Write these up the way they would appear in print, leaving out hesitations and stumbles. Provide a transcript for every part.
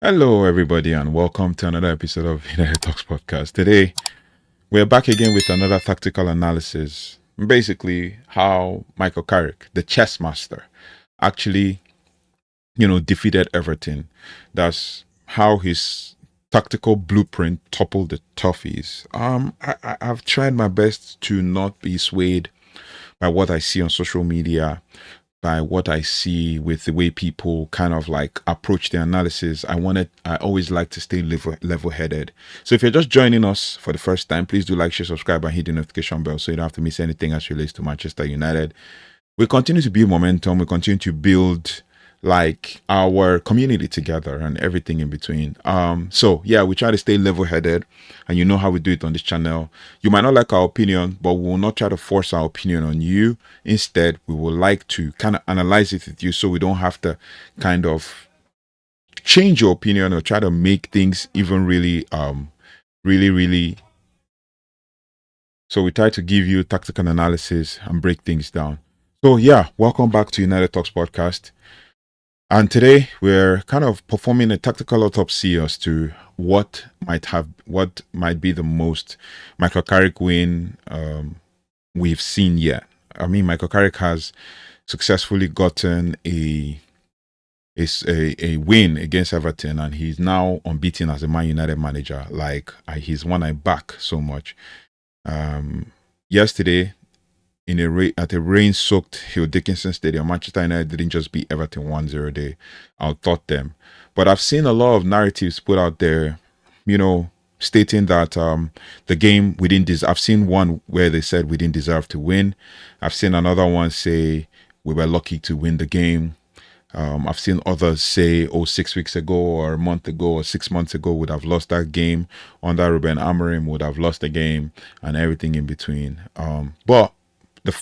Hello, everybody, and welcome to another episode of United Talks podcast. Today, we're back again with another tactical analysis. Basically, how Michael Carrick, the chess master, actually, defeated Everton. That's how his tactical blueprint toppled the Toffees. I've tried my best to not be swayed by what I see on social media, by what I see with the way people kind of like approach the analysis. I always like to stay level headed. So if you're just joining us for the first time, please do like, share, subscribe, and hit the notification bell so you don't have to miss anything as relates to Manchester United. We continue to build momentum. We continue to build like our community together and everything in between. So yeah, we try to stay level headed, and you know how we do it on this channel. You might not like our opinion, but we will not try to force our opinion on you. Instead, we would like to kind of analyze it with you so we don't have to kind of change your opinion or try to make things even really. So we try to give you tactical analysis and break things down. So yeah, welcome back to United Talks podcast. And today we're kind of performing a tactical autopsy as to what might be the most Michael Carrick win we've seen yet. I mean, Michael Carrick has successfully gotten a win against Everton, and he's now unbeaten as a Man United manager. Like he's one I back so much. Yesterday, at a rain-soaked Hill Dickinson Stadium, Manchester United didn't just beat Everton 1-0. They outthought them. But I've seen a lot of narratives put out there, stating that the game we didn't deserve. I've seen one where they said we didn't deserve to win. I've seen another one say we were lucky to win the game. I've seen others say, 6 weeks ago or a month ago or 6 months ago would have lost that game. Under Ruben Amorim would have lost the game, and everything in between. But the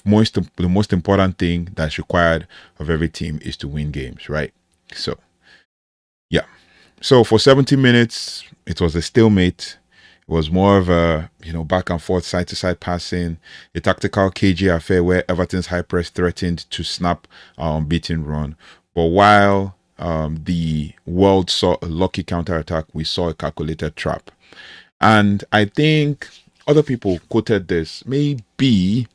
most important thing that's required of every team is to win games, right? So, yeah. So for 70 minutes, it was a stalemate. It was more of a, back and forth, side to side passing, a tactical KG affair where Everton's high press threatened to snap our unbeaten run. But while the world saw a lucky counter-attack, we saw a calculated trap. And I think other people quoted this. Maybe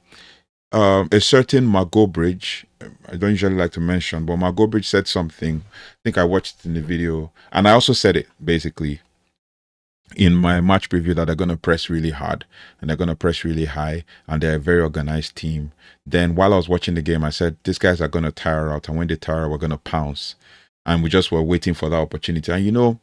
a certain Margot Bridge, I don't usually like to mention, but Margot Bridge said something. I think I watched it in the video, and I also said it basically in my match preview that they're going to press really hard and they're going to press really high, and they're a very organized team. Then while I was watching the game, I said, these guys are going to tire out, and when they tire, we're going to pounce. And we just were waiting for that opportunity. And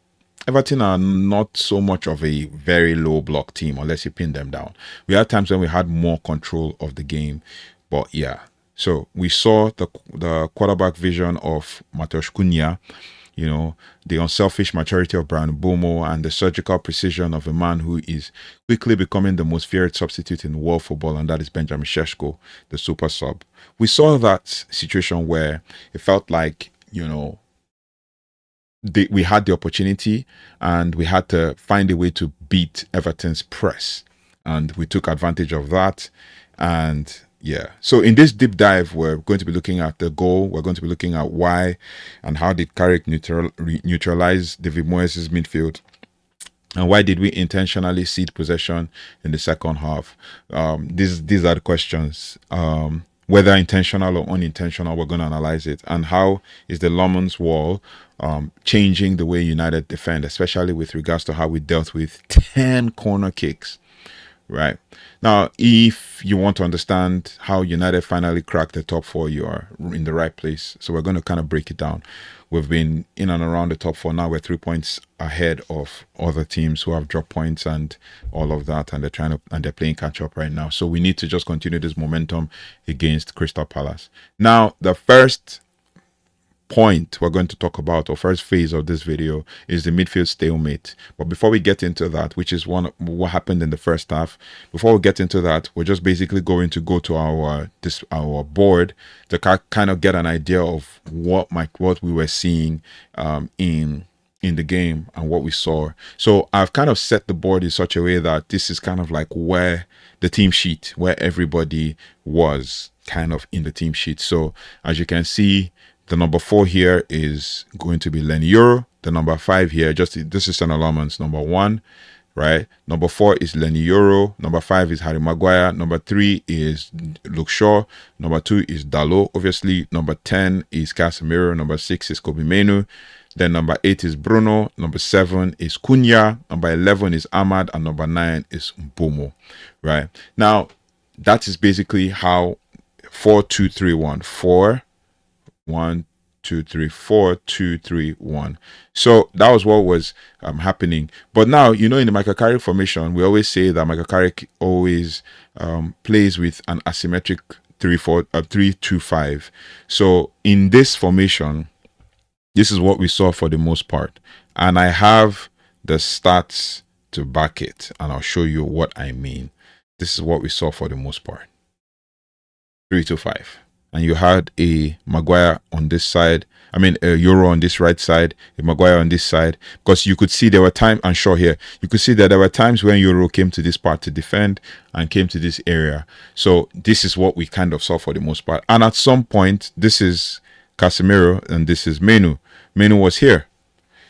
Everton are not so much of a very low block team unless you pin them down. We had times when we had more control of the game, but yeah. So we saw the quarterback vision of Matheus Cunha, the unselfish maturity of Brian Bomo, and the surgical precision of a man who is quickly becoming the most feared substitute in world football, and that is Benjamin Sesko, the super sub. We saw that situation where it felt like, we had the opportunity and we had to find a way to beat Everton's press, and we took advantage of that. And yeah, so in this deep dive, we're going to be looking at the goal. We're going to be looking at why and how did Carrick neutralize David Moyes' midfield, and why did we intentionally cede possession in the second half. These are the questions. Whether intentional or unintentional, we're going to analyze it. And how is the Lammens wall changing the way United defend, especially with regards to how we dealt with 10 corner kicks, right? Now, if you want to understand how United finally cracked the top four, you are in the right place. So we're going to kind of break it down. We've been in and around the top four. Now we're 3 points ahead of other teams who have dropped points and all of that, and they're playing catch up right now. So we need to just continue this momentum against Crystal Palace. Now, the first point we're going to talk about, or first phase of this video, is the midfield stalemate. But before we get into that, which is what happened in the first half, before we get into that, we're just basically going to go to our board to kind of get an idea of what we were seeing in the game and what we saw. So I've kind of set the board in such a way that this is kind of like where the team sheet, where everybody was kind of in the team sheet. So as you can see, The number 4 here is going to be Leny Yoro. The number 5 here, this is an allowance, number 1, right? Number 4 is Leny Yoro. Number 5 is Harry Maguire. Number 3 is Luke Shaw. Number 2 is Dalot, obviously. Number 10 is Casemiro. Number 6 is Kobbie Mainoo. Then number 8 is Bruno. Number 7 is Cunha. Number 11 is Ahmad. And number 9 is Mbeumo, right? Now, that is basically how 4-2-3-1. 4, 1, 2, 3, 4, 2, 3, 1. So that was what was happening. But now, in the Michael Carrick formation, we always say that Michael Carrick always plays with an asymmetric 3-2-5. So in this formation, this is what we saw for the most part. And I have the stats to back it. And I'll show you what I mean. This is what we saw for the most part. 3-2-5. And you had a Maguire on this side. I mean, a Yoro on this right side, a Maguire on this side. Because you could see there were times, and Shaw here, you could see that there were times when Yoro came to this part to defend and came to this area. So this is what we kind of saw for the most part. And at some point, this is Casemiro and this is Mainoo. Mainoo was here.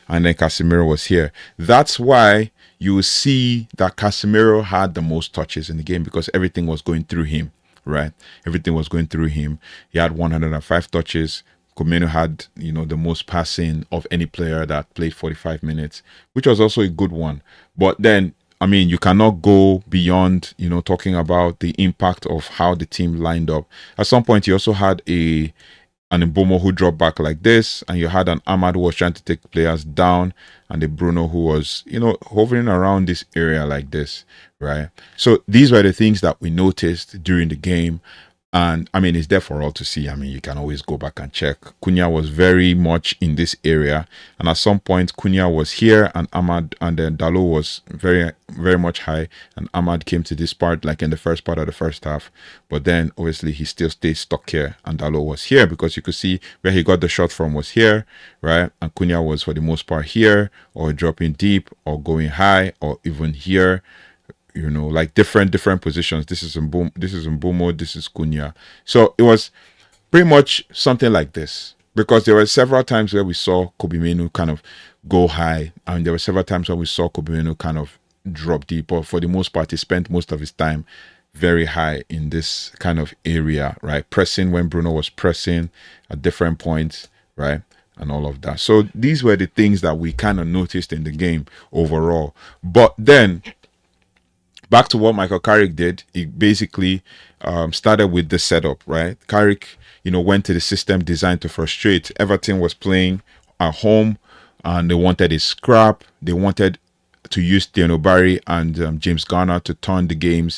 And then Casemiro was here. That's why you will see that Casemiro had the most touches in the game, because everything was going through him. Right, everything was going through him. He had 105 touches. Mainoo had, the most passing of any player that played 45 minutes, which was also a good one. But then, I mean, you cannot go beyond, talking about the impact of how the team lined up. At some point, you also had an Mbeumo who dropped back like this, and you had an Ahmad who was trying to take players down, and a Bruno who was, hovering around this area like this, right? So these were the things that we noticed during the game. And I mean, it's there for all to see. I mean, you can always go back and check. Cunha was very much in this area. And at some point, Cunha was here, and Ahmad, and then Dalot was very, very much high. And Ahmad came to this part, like in the first part of the first half. But then, obviously, he still stayed stuck here. And Dalot was here, because you could see where he got the shot from was here, right? And Cunha was, for the most part, here, or dropping deep, or going high, or even here. Like different positions. This is Mbeumo, this is Cunha. So it was pretty much something like this, because there were several times where we saw Kobbie Mainoo kind of go high, and there were several times where we saw Kobbie Mainoo kind of drop deep. But for the most part, he spent most of his time very high in this kind of area, right? Pressing when Bruno was pressing at different points, right? And all of that. So these were the things that we kind of noticed in the game overall. But then, back to what Michael Carrick did, he basically started with the setup, right? Carrick, went to the system designed to frustrate. Everton was playing at home, and they wanted a scrap. They wanted to use Thierno Barry and James Garner to turn the game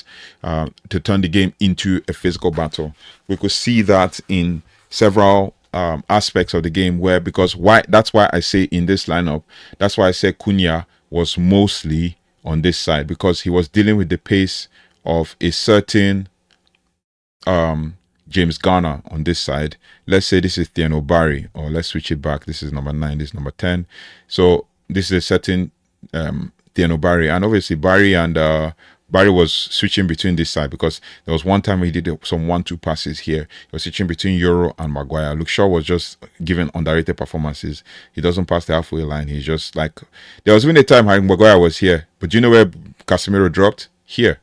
into a physical battle. We could see that in several aspects of the game, that's why I say in this lineup, that's why I say Cunha was mostly on this side, because he was dealing with the pace of a certain James Garner on this side. Let's say this is Thierno Barry, or let's switch it back. This is number 9, this is number 10. So this is a certain Thierno Barry, and obviously Barry was switching between this side, because there was one time he did some 1-2 passes here. He was switching between Yoro and Maguire. Luke Shaw was just giving underrated performances. He doesn't pass the halfway line. He's just like, there was even a time Maguire was here, but do you know where Casemiro dropped? Here.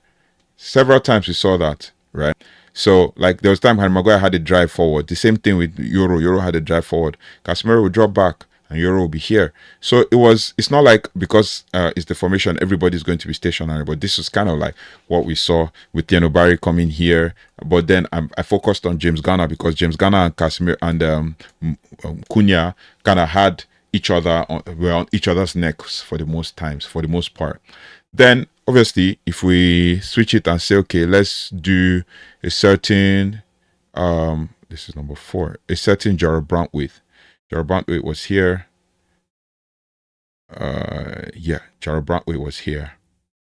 Several times we saw that, right? So, like, there was time when Maguire had a drive forward. The same thing with Yoro. Yoro had a drive forward. Casemiro would drop back, and Yoro will be here. So it's not like, because it's the formation, everybody's going to be stationary. But this was kind of like what we saw with Thierno Barry coming here. But then I focused on James Garner, because James Garner and Casemiro and Cunha kind of had each other, were on each other's necks for the most part. Then, obviously, if we switch it and say, okay, let's do a certain, this is number 4, a certain Jarrod Brantwaite. Jarrod Brantwaite was here. Jarrod Brantwaite was here,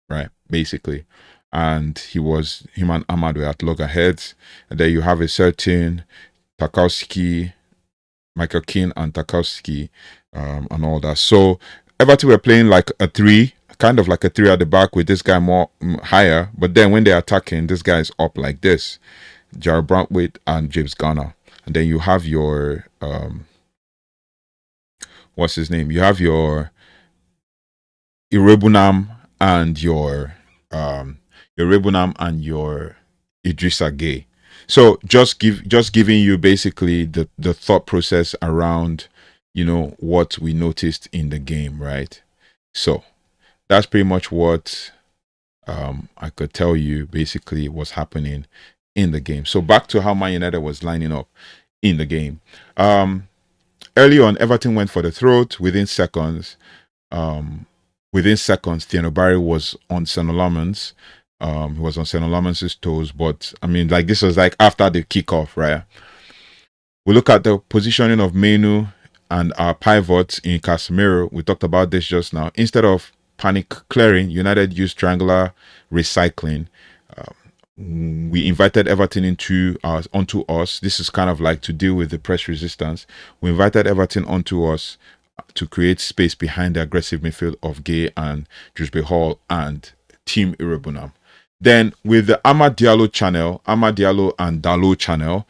right? Basically. And him and Ahmad were at loggerheads. And then you have a certain Tarkowski, Michael Keane and Tarkowski, and all that. So Everton were playing like a 3, kind of like a 3 at the back, with this guy more higher. But then when they're attacking, this guy is up like this. Jarrod Brantwaite and James Garner. and then you have your what's his name? You have your Irebunam and your Rebunam and your Idrissa Gay. So just giving you basically the thought process around, you know, what we noticed in the game, right? So that's pretty much what I could tell you basically was happening in the game. So back to how Man United was lining up in the game. Early on, Everton went for the throat within seconds. Thierry Barry was on Senna Lammens. He was on Senna Lammens' toes, but I mean, like, this was like after the kickoff, right? We look at the positioning of Mainoo and our pivots in Casemiro. We talked about this just now. Instead of panic clearing, United used triangular recycling. We invited Everton onto us. This is kind of like to deal with the press resistance. We invited Everton onto us to create space behind the aggressive midfield of Gay and Dewsbury Hall and Team Irebunam. Then with the Amad Diallo and Dalot channel,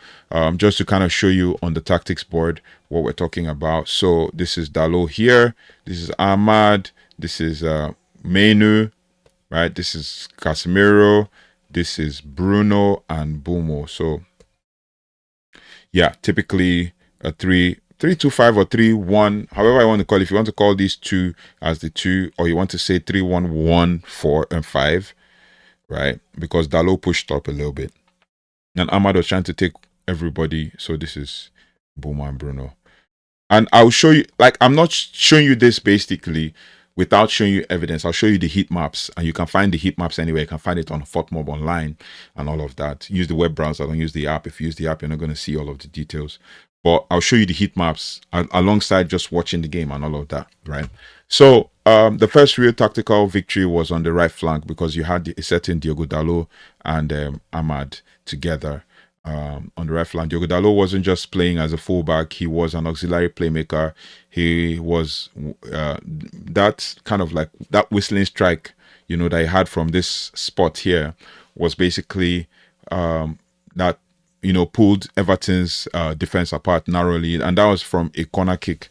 just to kind of show you on the tactics board what we're talking about. So this is Dalot here, this is Amad, this is Mainoo, right? This is Casemiro, this is Bruno and Bumo. So yeah, typically a 3-2-5 or 3-1, however I want to call it. If you want to call these two as the two, or you want to say 3-1-1, 4 and 5, right? Because Dalot pushed up a little bit and Amad was trying to take everybody. So this is Bumo and Bruno. And I'll show you, like, I'm not showing you this basically without showing you evidence. I'll show you the heat maps, and you can find the heat maps anywhere. You can find it on FOTMob online and all of that. Use the web browser, don't use the app. If you use the app, you're not going to see all of the details. But I'll show you the heat maps alongside just watching the game and all of that, right? So the first real tactical victory was on the right flank, because you had a certain Diogo Dalot and Amad together. On the right flank, Diogo Dalot wasn't just playing as a fullback; he was an auxiliary playmaker. He was that kind of like that whistling strike, you know, that he had from this spot here was basically that, you know, pulled Everton's defense apart narrowly, and that was from a corner kick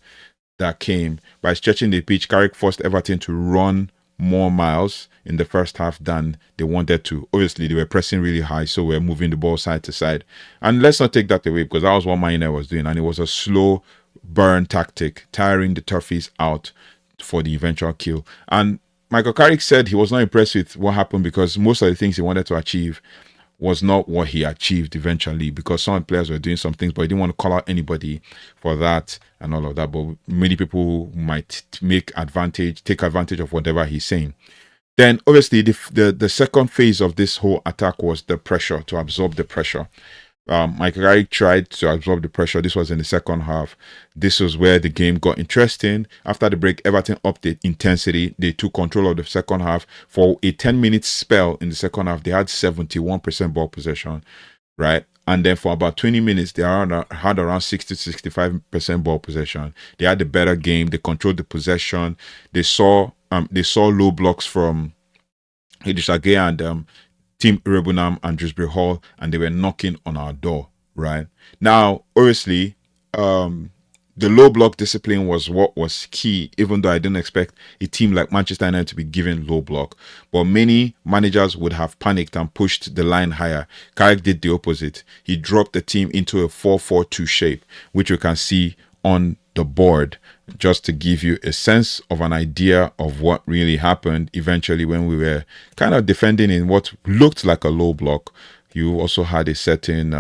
that came by stretching the pitch. Carrick forced Everton to run more miles in the first half than they wanted to. Obviously, they were pressing really high, so we're moving the ball side to side. And let's not take that away, because that was what Man United was doing, and it was a slow burn tactic, tiring the Toffees out for the eventual kill. And Michael Carrick said he was not impressed with what happened, because most of the things he wanted to achieve was not what he achieved eventually, because some players were doing some things, but he didn't want to call out anybody for that and all of that. But many people might take advantage of whatever he's saying. Then obviously the second phase of this whole attack was the pressure, to absorb the pressure. Michael Carrick tried to absorb the pressure. This was in the second half. This was where the game got interesting. After the break, Everton upped the intensity. They took control of the second half. For a 10-minute spell in the second half, they had 71% ball possession, right? And then for about 20 minutes, they had around 60-65% ball possession. They had a better game. They controlled the possession. They saw low blocks from Idrissa Gay and Team Irebunam and Dewsbury Hall, and they were knocking on our door, right? Now, obviously, the low block discipline was what was key, even though I didn't expect a team like Manchester United to be given low block. But many managers would have panicked and pushed the line higher. Carrick did the opposite. He dropped the team into a 4-4-2 shape, which you can see on the board, just to give you a sense of an idea of what really happened eventually when we were kind of defending in what looked like a low block. You also had a certain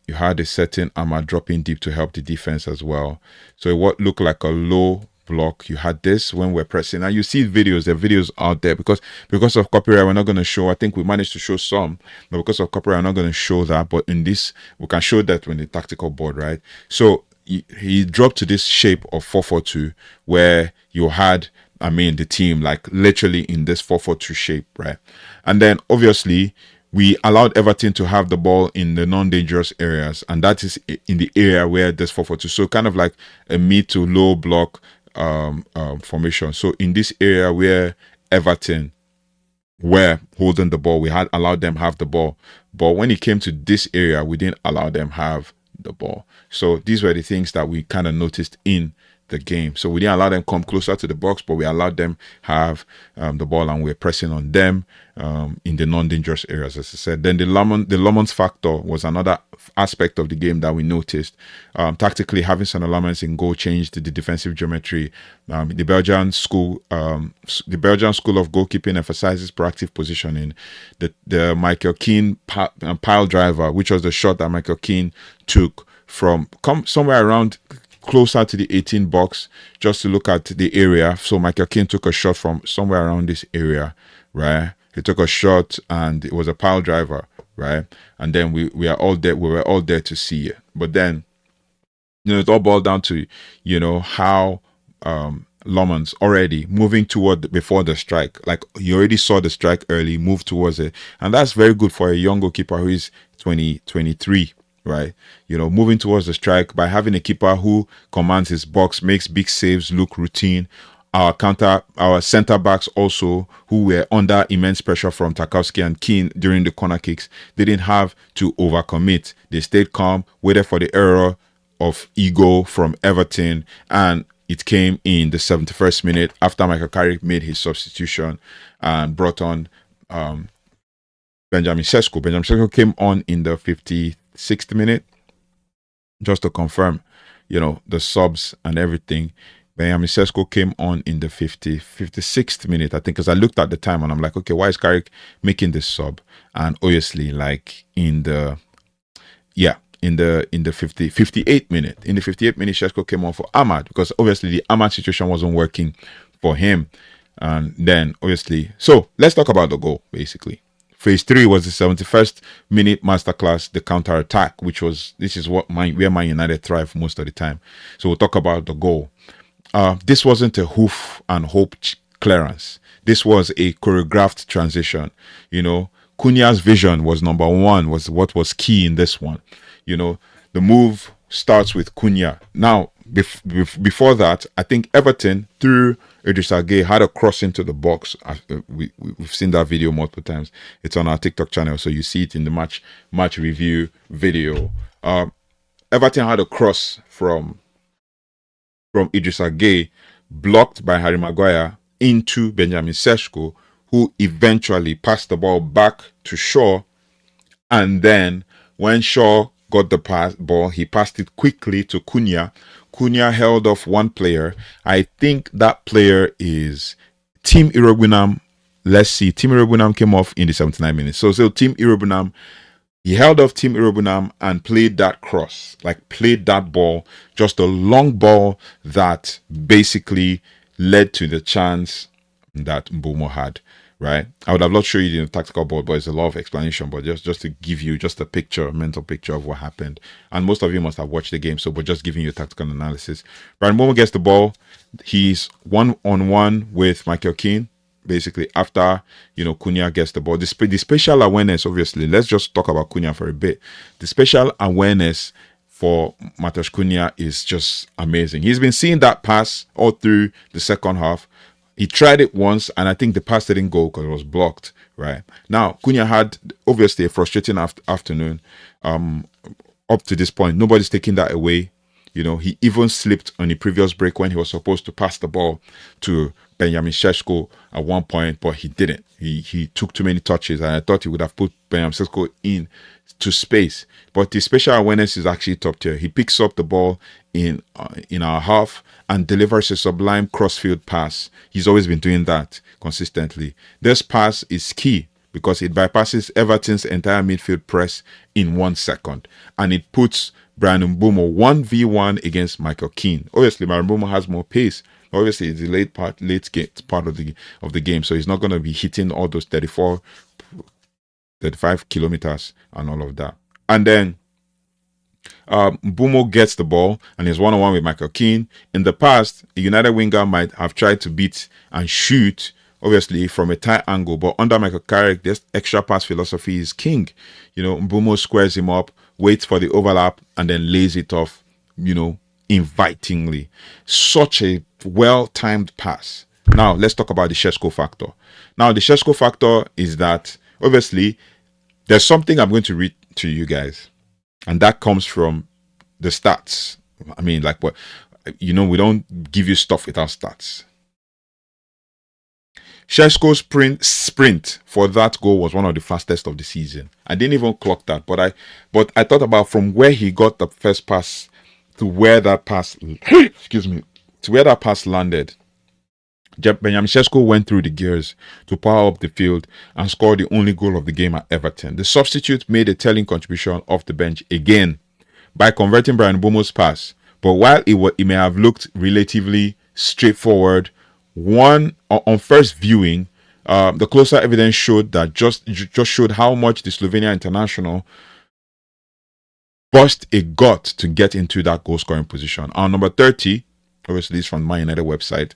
you had a certain Amad dropping deep to help the defense as well. So what looked like a low block, you had this when we're pressing. And you see videos, there are videos out there, because of copyright, we're not going to show. I think we managed to show some, but because of copyright, I'm not going to show that. But in this, we can show that when the tactical board, right? So he dropped to this shape of 4-4-2, where you had, the team like literally in this 4-4-2 shape, right? And then obviously we allowed Everton to have the ball in the non-dangerous areas, and that is in the area where there's 4-4-2. So kind of like a mid to low block formation. So in this area where Everton were holding the ball. We had allowed them have the ball. But when it came to this area, we didn't allow them have the ball. So these were the things that we kind of noticed in the game. So we didn't allow them come closer to the box, but we allowed them have the ball, and we're pressing on them in the non-dangerous areas, as I said. Then the Lammens Factor was another aspect of the game that we noticed. Tactically, having Sander Lammens in goal changed the defensive geometry. The Belgian school of goalkeeping emphasizes proactive positioning. The Michael Keane pile driver, which was the shot that Michael Keane took from somewhere around closer to the 18 box, just to look at the area. So Michael Keane took a shot from somewhere around this area, right? He took a shot and it was a pile driver, right? And then we were all there to see it. But then, it all boiled down to, how Lammens already moving toward before the strike. Like, he already saw the strike early, moved towards it. And that's very good for a young goalkeeper who is 23, right? Moving towards the strike by having a keeper who commands his box, makes big saves look routine. Our center backs also, who were under immense pressure from Tarkowski and Keane during the corner kicks, didn't have to overcommit. They stayed calm, waited for the error of ego from Everton, and it came in the 71st minute after Michael Carrick made his substitution and brought on Benjamin Sesko. Benjamin Sesko came on in the 56th minute, just to confirm, the subs and everything. Benjamin Sesko came on in the 56th minute, I think, because I looked at the time and I'm like, okay, why is Carrick making this sub? And obviously, like in the 58th minute, Sesko came on for Ahmad, because obviously the Ahmad situation wasn't working for him. And then obviously, so let's talk about the goal. Basically, phase 3 was the 71st minute masterclass, the counter attack, this is where Man United thrive most of the time. So we'll talk about the goal. This wasn't a hoof and hope clearance. This was a choreographed transition. Cunha's vision was number one, was what was key in this one. The move starts with Cunha. Now, before that, I think Everton, through Idrissa Gueye, had a cross into the box. We've seen that video multiple times. It's on our TikTok channel, so you see it in the match review video. Everton had a cross from Idrissa Gueye, blocked by Harry Maguire, into Benjamin Sesko, who eventually passed the ball back to Shaw. And then when Shaw got the ball, he passed it quickly to Cunha. Cunha held off one player. I think that player is Team Irobunam. Let's see. Team Irobunam came off in the 79 minutes. So Team Irobunam, he held off Team Irobunam and played that cross, played that ball, just a long ball that basically led to the chance that Mbeumo had, right? I would have loved to show you the tactical board, but it's a lot of explanation, but just to give you just a mental picture of what happened. And most of you must have watched the game, so we're just giving you a tactical analysis. Brian Mbeumo gets the ball. He's 1-on-1 with Michael Keane. Basically, after Cunha gets the ball, the spatial awareness, obviously, let's just talk about Cunha for a bit. The spatial awareness for Matheus Cunha is just amazing. He's been seeing that pass all through the second half. He tried it once, and I think the pass didn't go because it was blocked. Right now, Cunha had obviously a frustrating afternoon. Up to this point, nobody's taking that away. He even slipped on the previous break when he was supposed to pass the ball to Benjamin Sesko at one point, but he didn't. He took too many touches, and I thought he would have put Benjamin Sesko in to space. But the spatial awareness is actually top tier. He picks up the ball in our half and delivers a sublime crossfield pass. He's always been doing that consistently. This pass is key because it bypasses Everton's entire midfield press in 1 second, and it puts Brian Mbeumo 1v1 against Michael Keane. Obviously, Brian Mbeumo has more pace. Obviously, it's the late part of the game, so he's not going to be hitting all those 35 kilometers and all of that. And then Mbeumo gets the ball and is 1-on-1 with Michael Keane. In the past, a United winger might have tried to beat and shoot, obviously, from a tight angle, but under Michael Carrick, this extra pass philosophy is king. Mbeumo squares him up, waits for the overlap, and then lays it off, invitingly. Such a well-timed pass, Now, let's talk about the Sesko factor. Now, the Sesko factor is that, obviously, there's something I'm going to read to you guys, and that comes from the stats. I mean, like what, we don't give you stuff without stats. Sesko's sprint for that goal was one of the fastest of the season. I didn't even clock that, but I thought about from where he got the first pass to where that pass excuse me, to where that pass landed. Benjamin Sesko went through the gears to power up the field and score the only goal of the game at Everton. The substitute made a telling contribution off the bench again by converting Bryan Mbeumo's pass. But while it may have looked relatively straightforward, on first viewing, the closer evidence showed that just showed how much the Slovenia international bust a gut to get into that goal scoring position. Our number 30, obviously, it's from my United website,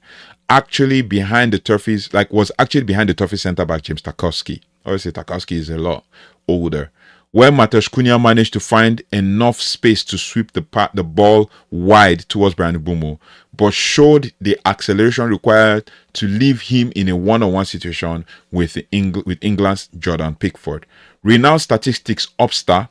actually behind the Toffees centre back James Tarkowski. Obviously, Tarkowski is a lot older. When Matheus Cunha managed to find enough space to sweep the ball wide towards Bryan Mbeumo, but showed the acceleration required to leave him in a one-on-one situation with England's Jordan Pickford. Renowned statisticians Opta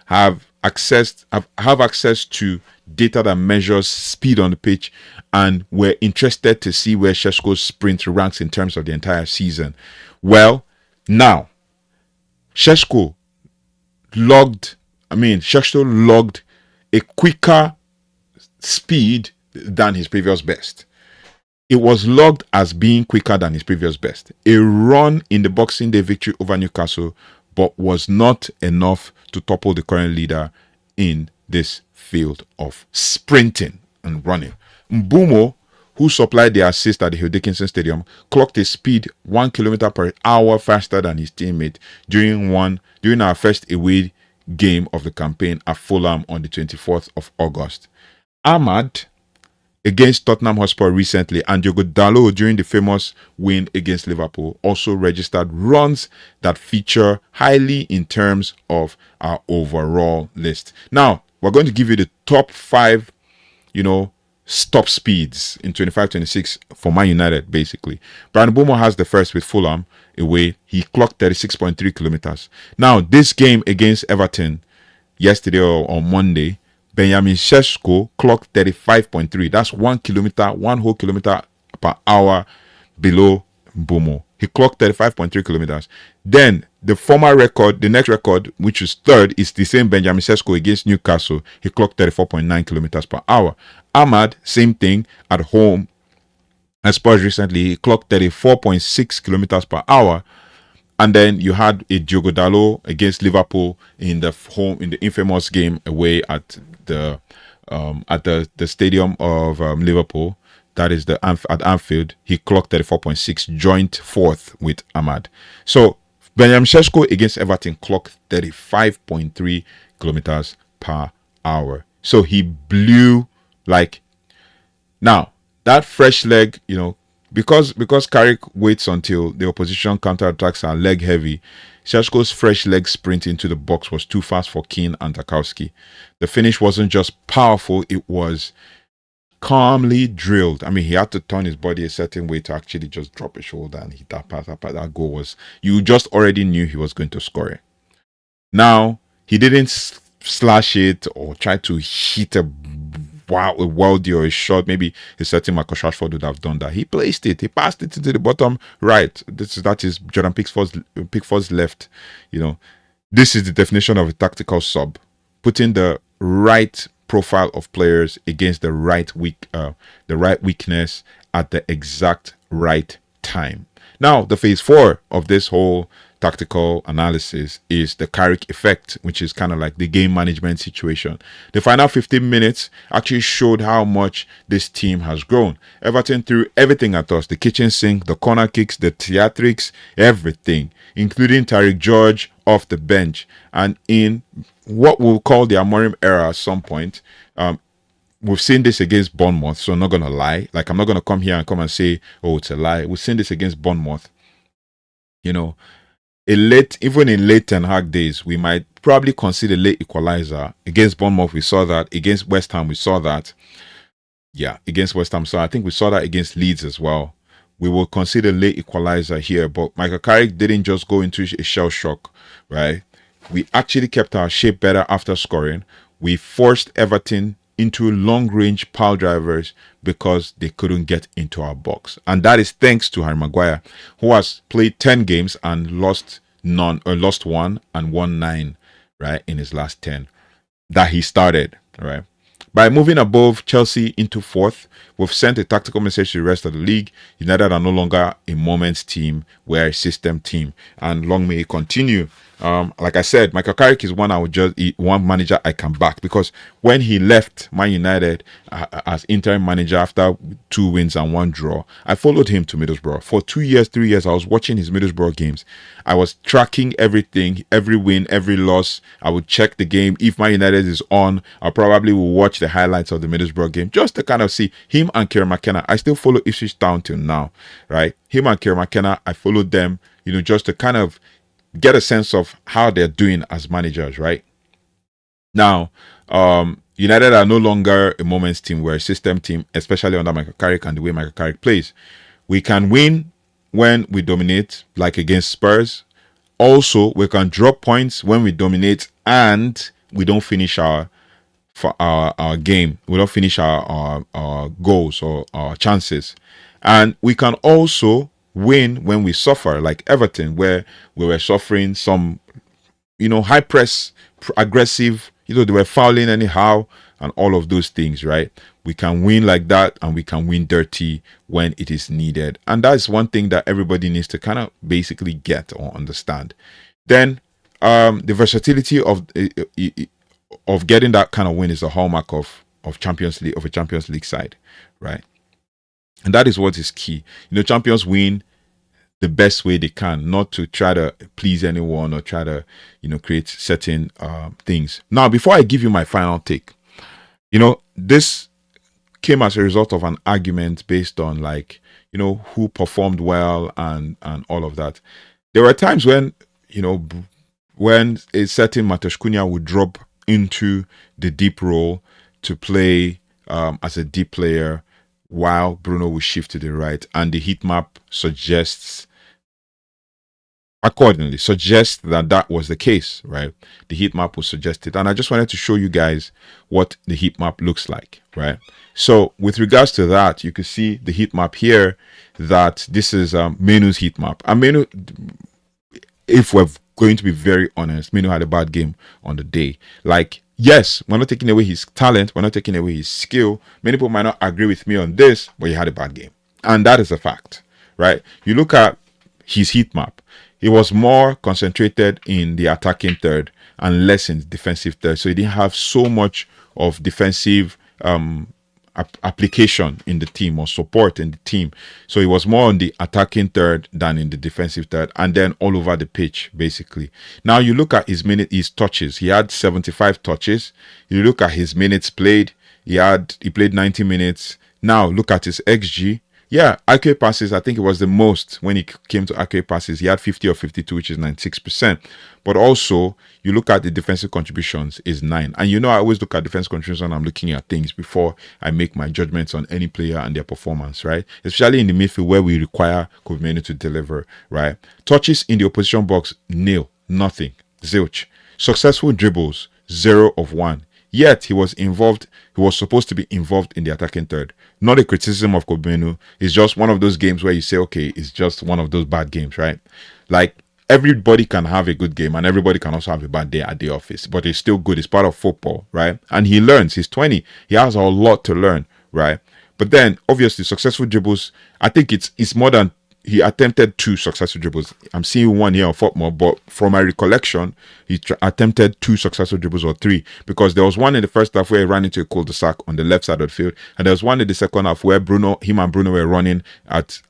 have access to data that measures speed on the pitch, and we're interested to see where Sesko's sprint ranks in terms of the entire season. Well, now Sesko logged a quicker speed than his previous best. It was logged as being quicker than his previous best. A run in the Boxing Day victory over Newcastle, but was not enough to topple the current leader in this field of sprinting and running. Mbeumo, who supplied the assist at the Hill Dickinson Stadium, clocked a speed 1 km/h faster than his teammate during our first away game of the campaign at Fulham on the 24th of August. Ahmad against Tottenham Hotspur recently and Diogo Dalot during the famous win against Liverpool also registered runs that feature highly in terms of our overall list. Now, we're going to give you the top 5, stop speeds in 25-26 for Man United, basically. Bryan Mbeumo has the first with Fulham away. He clocked 36.3 kilometers. Now, this game against Everton yesterday or on Monday, Benjamin Sesko clocked 35.3. That's 1 whole kilometer per hour below Mbeumo. He clocked 35.3 kilometers. Then the next record, which is third, is the same Benjamin Sesko against Newcastle. He clocked 34.9 kilometers per hour. Ahmad, same thing at home. As Spurs recently, he clocked 34.6 kilometers per hour. And then you had a Diogo Dalot against Liverpool in the infamous game away at the stadium of Liverpool. That is at Anfield. He clocked 34.6, joint fourth with Ahmad. So Benjamin Sesko against Everton clocked 35.3 kilometers per hour. So he blew now that fresh leg, because Carrick waits until the opposition counterattacks are leg heavy. Sesko's fresh leg sprint into the box was too fast for Keane and Tarkowski. The finish wasn't just powerful, it was calmly drilled. I mean, he had to turn his body a certain way to actually just drop a shoulder and hit that pass. That goal was, you just already knew he was going to score it. Now, he didn't slash it or try to hit a worldie or a shot. Maybe a certain Marcus Rashford would have done that. He placed it. He passed it into the bottom right. That is Jordan Pickford's left. This is the definition of a tactical sub. Putting the right profile of players against the right weakness at the exact right time. Now, the phase 4 of this whole tactical analysis is the Carrick effect, which is kind of like the game management situation. The final 15 minutes actually showed how much this team has grown. Everton threw everything at us: the kitchen sink, the corner kicks, the theatrics, everything, including Tariq George off the bench. And in what we'll call the Amorim era at some point, we've seen this against Bournemouth, so I'm not going to lie. I'm not going to come here and say, oh, it's a lie. We've seen this against Bournemouth. Even in late Ten Hag days, we might probably consider late equalizer. Against Bournemouth, we saw that. Against West Ham, we saw that. Yeah, against West Ham. So I think we saw that against Leeds as well. We will consider late equalizer here, but Michael Carrick didn't just go into a shell shock, right? We actually kept our shape better after scoring. We forced Everton into long range pile drivers because they couldn't get into our box. And that is thanks to Harry Maguire, who has played 10 games and lost one and won 9, right, in his last 10 that he started, right? By moving above Chelsea into 4th, we've sent a tactical message to the rest of the league. United are no longer a moments team, we're a system team, and long may it continue. Like I said, Michael Carrick is one manager I can back, because when he left Man United as interim manager after 2 wins and 1 draw, I followed him to Middlesbrough for 2 years, 3 years. I was watching his Middlesbrough games. I was tracking everything, every win, every loss. I would check the game. If Man United is on, I probably will watch the highlights of the Middlesbrough game just to kind of see him and Kieran McKenna. I still follow Ipswich Town till now, right? Him and Kieran McKenna, I followed them, just to kind of get a sense of how they're doing as managers, right? Now, United are no longer a moments team, we're a system team, especially under Michael Carrick and the way Michael Carrick plays. We can win when we dominate, like against Spurs. Also, we can drop points when we dominate and we don't finish our game. We don't finish our goals or our chances. And we can also win when we suffer, like Everton, where we were suffering some, high press, aggressive, they were fouling anyhow, and all of those things, right? We can win like that, and we can win dirty when it is needed. And that's one thing that everybody needs to kind of basically get or understand. Then the versatility of getting that kind of win is a hallmark of a Champions League side, right? And that is what is key. Champions win the best way they can, not to try to please anyone or try to, create certain things. Now, before I give you my final take, this came as a result of an argument based on who performed well and all of that. There were times when, when a certain Matheus Cunha would drop into the deep role to play as a deep player, while Bruno will shift to the right, and the heat map suggests that was the case, right? The heat map was suggested, and I just wanted to show you guys what the heat map looks like, right? So with regards to that, you can see the heat map here, that this is Mainoo's heat map. And Mainoo, if we're going to be very honest, Mainoo had a bad game on the day. Yes, we're not taking away his talent, we're not taking away his skill. Many people might not agree with me on this, but he had a bad game. And that is a fact, right? You look at his heat map, he was more concentrated in the attacking third and less in the defensive third. So he didn't have so much of defensive application in the team or support in the team. So he was more on the attacking third than in the defensive third, and then all over the pitch, basically. Now you look at his touches. He had 75 touches. You look at his minutes played. He played 90 minutes. Now look at his XG. Yeah, accurate passes, I think it was the most when it came to accurate passes. He had 50 or 52, which is 96%. But also, you look at the defensive contributions, is 9. And I always look at defensive contributions when I'm looking at things before I make my judgments on any player and their performance, right? Especially in the midfield where we require Kobbie Mainoo to deliver, right? Touches in the opposition box, nil, nothing, zilch. Successful dribbles, 0 of 1. Yet he was supposed to be involved in the attacking third. Not a criticism of Kobbie Mainoo. It's just one of those games where you say, okay, it's just one of those bad games, right? Everybody can have a good game and everybody can also have a bad day at the office, but it's still good. It's part of football, right? And he learns. He's 20. He has a lot to learn, right? But then, obviously, successful dribbles, I think it's more than he attempted 2 successful dribbles. I'm seeing one here on Fortmore, but from my recollection, he attempted 2 successful dribbles or 3, because there was one in the first half where he ran into a cul-de-sac on the left side of the field, and there was one in the second half where him and Bruno were running at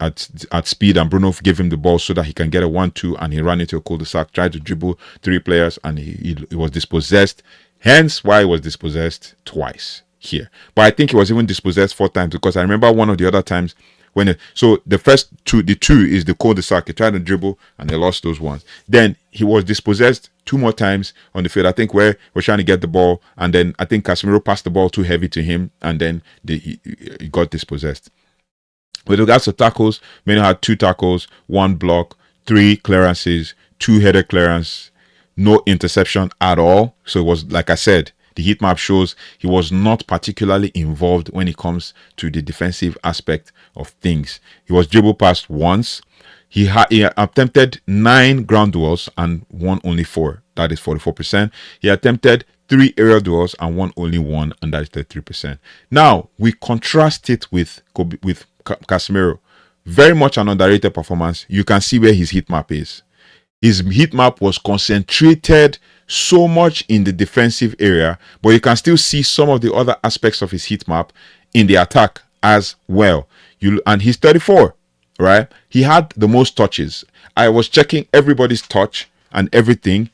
speed, and Bruno gave him the ball so that he can get a 1-2, and he ran into a cul-de-sac, tried to dribble 3 players, and he was dispossessed. Hence why he was dispossessed twice here. But I think he was even dispossessed 4 times, because I remember one of the other times So the first two, the two is the cul-de-sac. He tried to dribble and he lost those ones. Then he was dispossessed 2 more times on the field. I think where he was trying to get the ball, and then I think Casemiro passed the ball too heavy to him, and then he got dispossessed. With regards to tackles, Mainoo had 2 tackles, 1 block, 3 clearances, 2 header clearance, no interception at all. So it was, like I said, the heat map shows he was not particularly involved when it comes to the defensive aspect of things. He was dribbled past once. He attempted 9 ground duels and won only 4. That is 44%. He attempted 3 aerial duels and won only 1, and that is 33%. Now, we contrast it with Casemiro. Very much an underrated performance. You can see where his heat map is. His heat map was concentrated so much in the defensive area, but you can still see some of the other aspects of his heat map in the attack as well. And he's 34, right? He had the most touches. I was checking everybody's touch and everything.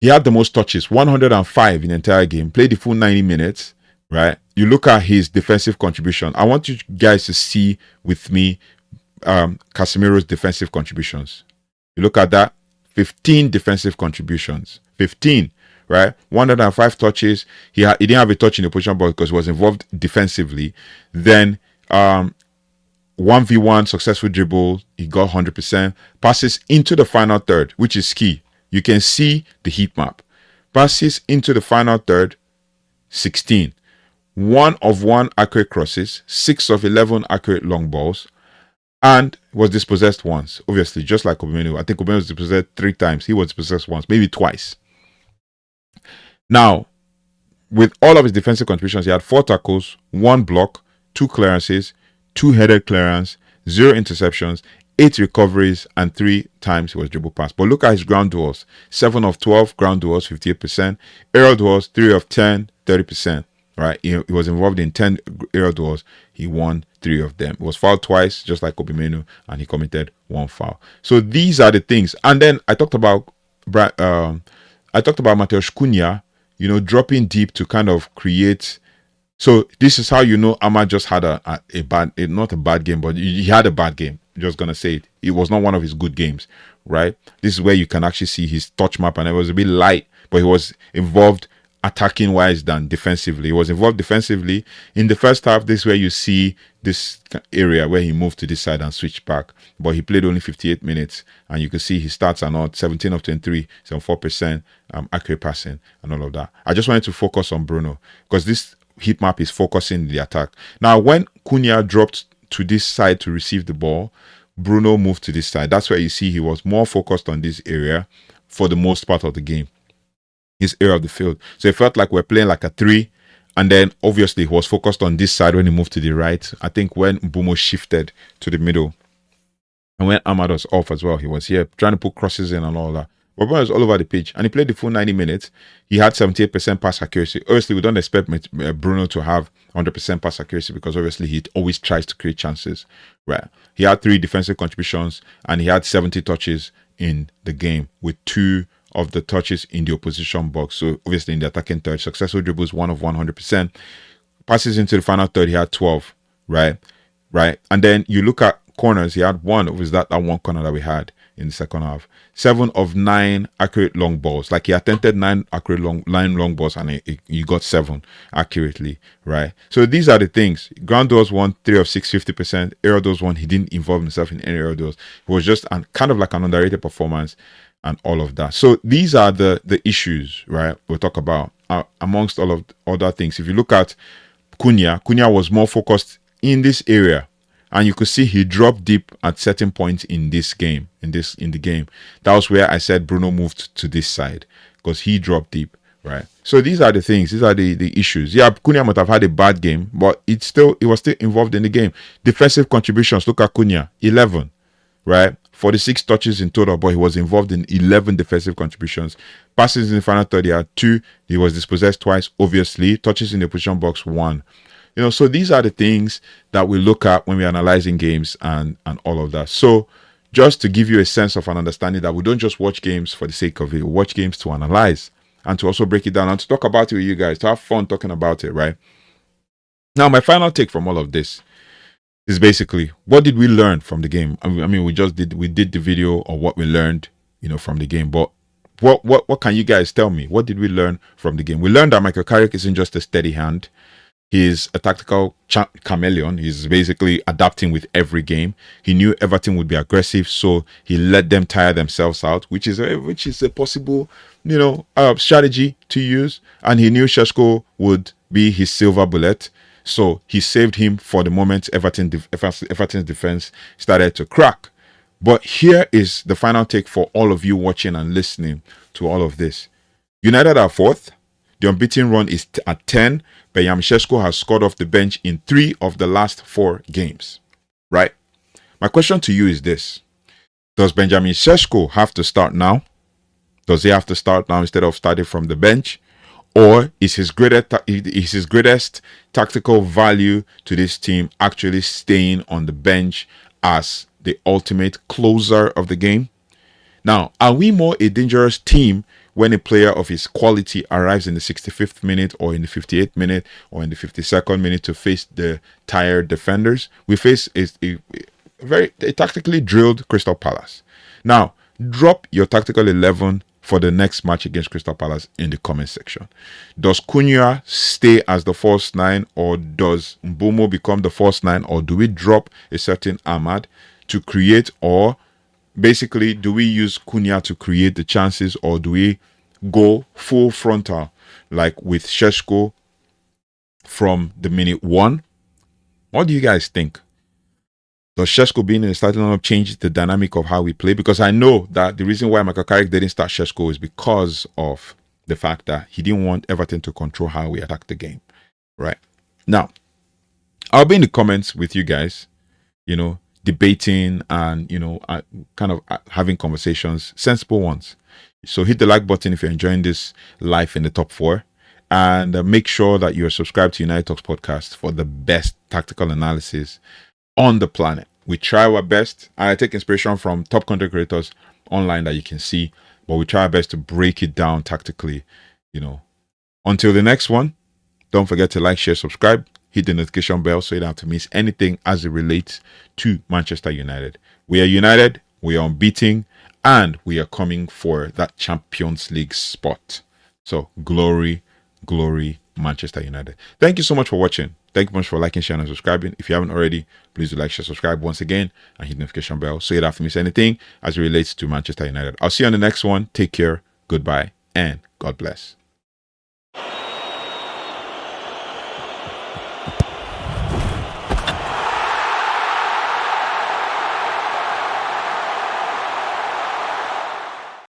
He had the most touches, 105 in the entire game, played the full 90 minutes, right? You look at his defensive contribution. I want you guys to see with me Casemiro's defensive contributions. You look at that, 15 defensive contributions. 15, right? 105 touches. He didn't have a touch in the position ball because he was involved defensively. Then 1v1 successful dribble, he got 100%. Passes into the final third, which is key. You can see the heat map. Passes into the final third, 16. 1 of 1 accurate crosses, 6 of 11 accurate long balls, and was dispossessed once. Obviously, just like Kobbie Mainoo. I think Kobbie Mainoo was dispossessed 3 times. He was dispossessed once, maybe twice. Now, with all of his defensive contributions, he had 4 tackles, 1 block, 2 clearances, 2 headed clearance, 0 interceptions, 8 recoveries, and 3 times he was dribble past. But look at his ground duels. 7 of 12 ground duels, 58%. Aerial duels, 3 of 10, 30%. Right? He was involved in 10 aerial duels. He won 3 of them. He was fouled twice, just like Kobbie Mainoo, and he committed 1 foul. So these are the things. And then I talked about Matheus Cunha, dropping deep to kind of create. So this is how you know Ama just had not a bad game, but he had a bad game. I'm just gonna say it. It was not one of his good games, right? This is where you can actually see his touch map, and it was a bit light, but he was involved attacking wise than defensively. He was involved defensively in the first half. This is where you see this area where he moved to this side and switched back, but he played only 58 minutes, and you can see his stats are not 17 of 23, 74% accurate passing and all of that. I just wanted to focus on Bruno because this heat map is focusing the attack. Now, when Cunha dropped to this side to receive the ball, Bruno moved to this side. That's where you see he was more focused on this area for the most part of the game, his area of the field. So it felt like we're playing like a 3, and then obviously he was focused on this side when he moved to the right. I think when Bumo shifted to the middle, and when Ahmad was off as well, he was here trying to put crosses in and all that. But Bruno was all over the pitch, and he played the full 90 minutes. He had 78% pass accuracy. Obviously, we don't expect Bruno to have 100% pass accuracy because obviously he always tries to create chances. Right? He had 3 defensive contributions, and he had 70 touches in the game with 2 of the touches in the opposition box. So obviously in the attacking third, successful dribbles 1 of 100%. Passes into the final third, he had 12. Right? And then you look at corners, he had 1. It was that 1 corner that we had in the second half. 7 of 9 accurate long balls. Like he attempted 9 long balls, and he got 7 accurately, right? So these are the things. Ground duels won 3 of 6, 50%. Aerial duels won. He didn't involve himself in any aerial duels. It was just kind of like an underrated performance and all of that. So these are the issues, right? We'll talk about amongst all of other things. If you look at Cunha was more focused in this area. And you could see he dropped deep at certain points in this game, in the game. That was where I said Bruno moved to this side because he dropped deep, right? So these are the things. These are the issues. Yeah, Cunha might have had a bad game, but he was still involved in the game. Defensive contributions. Look at Cunha, 11, right? 46 touches in total, but he was involved in 11 defensive contributions. Passes in the final third, he had 2. He was dispossessed twice, obviously. Touches in the position box, 1. So these are the things that we look at when we're analyzing games and all of that. So just to give you a sense of an understanding that we don't just watch games for the sake of it. We watch games to analyze and to also break it down and to talk about it with you guys, to have fun talking about it, right? Now, my final take from all of this. is basically, what did we learn from the game? I mean, we did the video of what we learned, from the game. But what can you guys tell me? What did we learn from the game? We learned that Michael Carrick isn't just a steady hand. He's a tactical chameleon. He's basically adapting with every game. He knew Everton would be aggressive, so he let them tire themselves out, which is a possible, strategy to use. And he knew Sesko would be his silver bullet, so he saved him for the moment Everton's defense started to crack. But here is the final take for all of you watching and listening to all of this. United are fourth. The unbeaten run is at 10. Benjamin Sesko has scored off the bench in 3 of the last 4 games. Right? My question to you is this. Does Benjamin Sesko have to start now? Does he have to start now instead of starting from the bench? Or is his greatest tactical value to this team actually staying on the bench as the ultimate closer of the game? Now, are we more a dangerous team when a player of his quality arrives in the 65th minute or in the 58th minute or in the 52nd minute to face the tired defenders? We face a tactically drilled Crystal Palace. Now, drop your tactical 11 for the next match against Crystal Palace in the comment section. Does Cunha stay as the false 9, or does Mbeumo become the false 9, or do we drop a certain Ahmad to create, or basically, do we use Cunha to create the chances, or do we go full frontal like with Sesko from the minute 1? What do you guys think? Does Sesko being in the starting lineup change the dynamic of how we play? Because I know that the reason why Michael Carrick didn't start Sesko is because of the fact that he didn't want Everton to control how we attack the game. Right? Now, I'll be in the comments with you guys, debating and kind of having conversations, sensible ones. So hit the like button if you're enjoying this live in the top 4, and make sure that you're subscribed to United Talks podcast for the best tactical analysis on the planet. We try our best, and I take inspiration from top content creators online that you can see, but we try our best to break it down tactically. Until the next one, don't forget to like, share, subscribe. Hit the notification bell so you don't have to miss anything as it relates to Manchester United. We are united, we are unbeaten, and we are coming for that Champions League spot. So, glory, glory, Manchester United. Thank you so much for watching. Thank you much for liking, sharing, and subscribing. If you haven't already, please do like, share, subscribe once again, and hit the notification bell so you don't have to miss anything as it relates to Manchester United. I'll see you on the next one. Take care, goodbye, and God bless.